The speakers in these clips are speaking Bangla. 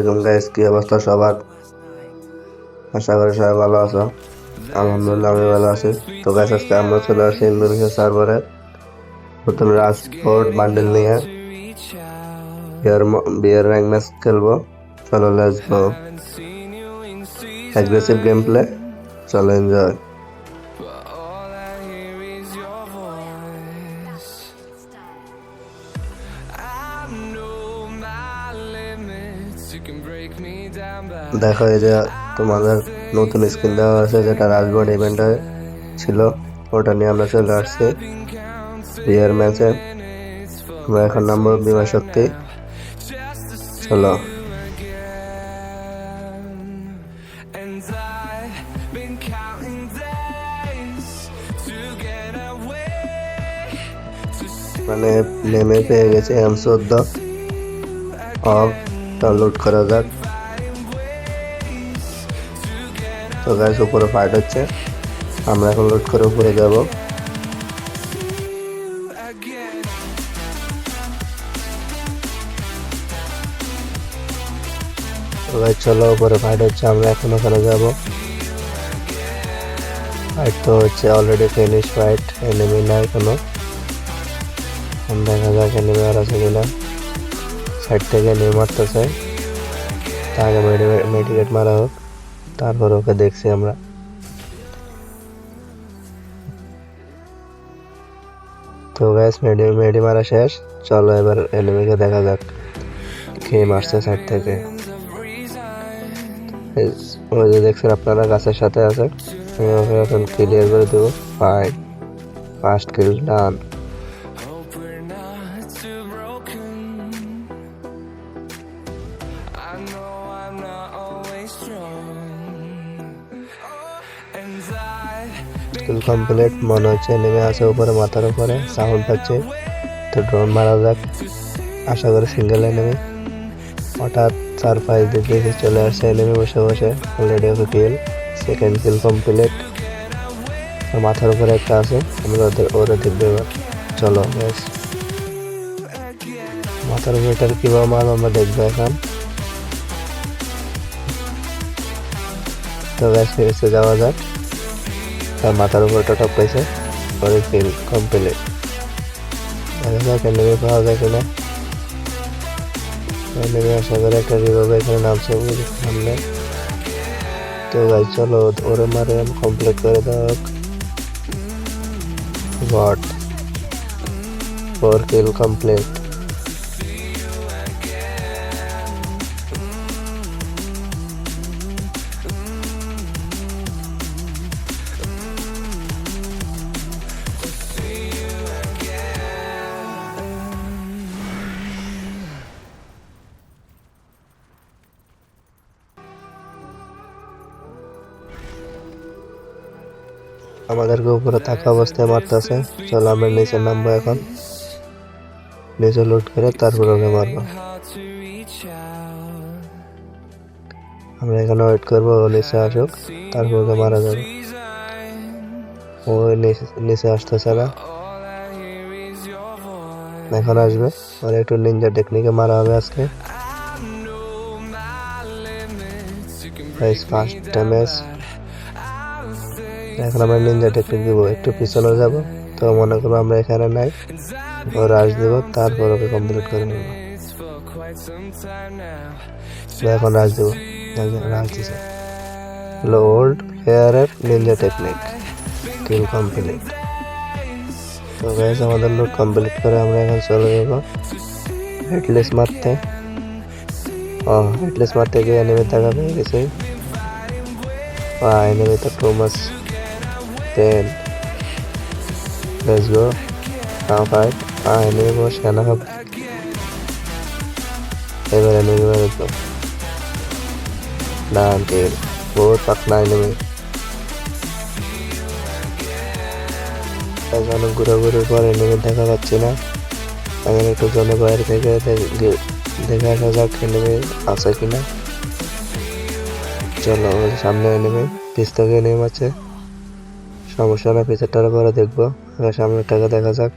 আলাইকুম গাইস, কি অবস্থা সবার? আশা করি সবাই ভালো আছো। আলহামদুলিল্লাহ আমি ভালো আছি। তো গাইস, আজকে আমরা চলে আসি ইন্দোনেশিয়া সার্ভারে নতুন রাজফোর্ট বান্ডেল নিয়ে বিয়ার র্যাঙ্ক ম্যাচ খেলবো। চলো let's go. Aggressive game play, চলো এনজয়। দেখো, এই যে তোমাদের নতুন স্কিন দেওয়া আছে, যেটা রাজবোর্ড ইভেন্টে ছিল, ওটা নিয়ে আমরা চলে আসছি বিয়ার ম্যাচে। আমরা এখন নামবো বিমা শক্তি। চলো। মানে নেমে পেয়ে গেছে M14 অফ, ডাউনলোড করা যাক। তো গাইস, উপরে ফাইট হচ্ছে, আমরা এখন লোড করে উপরে যাব। তো গাইস চলো, উপরে ফাইট হচ্ছে, আমরা এখন ওখানে যাব। ফাইট তো হচ্ছে অলরেডি ফিনিশ ফাইট, এনিমি নাই কোনো। দেখা যাক এনিমি আর আছে কিনা। সাইড থেকে এনিমি মারতেছে, তার আগে মেডিকেট মারা হোক, তারপর ওকে দেখছি আমরা। তো গাইস, মেডি মারা শেষ। চলো এবার এনিমিকে দেখা যাক কে মারছে সাইড থেকে। ওই যে দেখছেন আপনারা, গাছের সাথে আছে। ওকে এখন ক্লিয়ার করে দেবো। ফাইন, ফার্স্ট কিল ডান। কিল কমপ্লিট। মনে হচ্ছে নেমে আছে উপরে, মাথার উপরে সাউন্ড পাচ্ছে। তো ড্রোন মারা যাক, আশা করি সিঙ্গেল এনিমি। হঠাৎ সারপ্রাইজ দিতে চলে আসছে এনিমি বসে বসে। অলরেডি ওকে কিল, সেকেন্ড কিল কমপ্লিট। মাথার উপরে একটা আছে, আমরা ওরা দেখবে এবার। চলো ব্যাস, মাথার উপরে এটার কিভাবে মাল আমরা দেখবো এখন। তো ব্যাস, ফিরে যাওয়া যাক। তার মাথার উপরটা টপ পাইছে, পরে কিল কমপ্লিট। দেখা যাক এনিমি পাওয়া যায় কিনা। এনিমি আশা করে একটা রিভাইভ এখানে নামছে সামনে। তো গাইস চলো, ওরে মারে কমপ্লিট করে দাও। গড, 4 কিল কমপ্লিট। আমাদেরকে উপরে থাকা অবস্থায় মারতেছে। চলো আমরা নিচে নামবো এখন, নিচে লুট করে তারপর ওকে মারবো। আমরা এখানে ওয়েট করবো, ও নিচে আসুক, তারপর ওকে মারা যাবে। ও নিচে আসতেছে না, এখন আসবে। আর একটু নিনজা টেকনিকে মারা হবে আজকে। First damage. এখন আমরা নিনজা টেকনিক দিব, একটু পিছনে যাব। তো মনে করবো আমরা এখানে নাই, ও রাশ দিব, তারপর ওকে কমপ্লিট করে নেব। এখন রাশ দিব, রাশ দিছে। হলো ওল্ড প্লেয়ারের নিনজা টেকনিক। কিল কমপ্লিট। তো গাইস, আমাদের লুট কমপ্লিট করে আমরা এখন চলে যাব হেডলেস মারতে। হেডলেস মারতে গিয়ে এনিমি দেখা পেয়ে গেছে। এনিমি তো too much pain. Let's go, now fight. Enemy boss কেনা হবে, এবার এনিমি মেরে তো ডান কিল। বহুত পাতলা এনিমি। এখন ঘুরাঘুরির পর এনিমি দেখা পাচ্ছি না। এখন একটু জনে বাইরে থেকে দেখে আসা যাক এনিমি আছে কিনা। চলো, সামনে এনিমি, পিছ থেকে এনিমি আছে। সমস্যা না, পিছেরটার পরে দেখবো। সামনের টাকা দেখা যাক।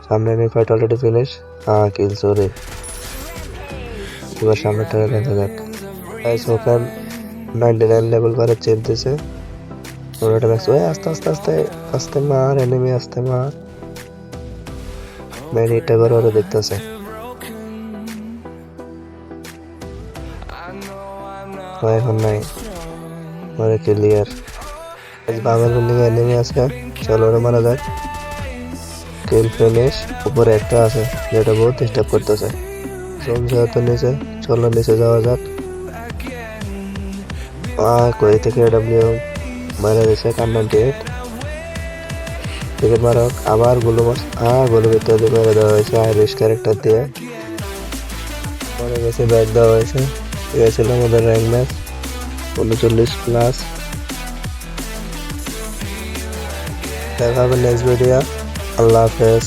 সামনে এনিমি ফাইট অলরেডি ফিনিশ। কিল, সরি। এবার সামনেটা দেখা যাক। গাইস ওখান 99 লেভেল করে চেপ দিছে। ওটা দেখছো আস্তে আস্তে আস্তে আস্তে মার এনিমি আস্তে মার মেরিটা করে ওরা দেখতেছে। এখন নাই মানে ক্লিয়ার। বাংলা বিল্ডিং এনিমি আছে, চলো ওরা মারা যাক। কিল ফিনিশ। উপরে একটা আছে যেটা বহুত ডিস্টার্ব করতেছে। চলছে হয়তো নিচে, চলো নিচে যাওয়া যাক। কই থেকে ডাব্লিউ মারা দিছে কার 98 টিকিট মারক। আবার গুলো গুলো ভিতরে দিয়ে মেরে দেওয়া হয়েছে আইরিশ ক্যারেক্টার দিয়ে। পরে গেছে ব্যাগ দেওয়া হয়েছে। গেছিল আমাদের র্যাঙ্ক ম্যাচ 39+। দেখা হবে নেক্সট ভিডিও। আল্লাহ হাফেজ।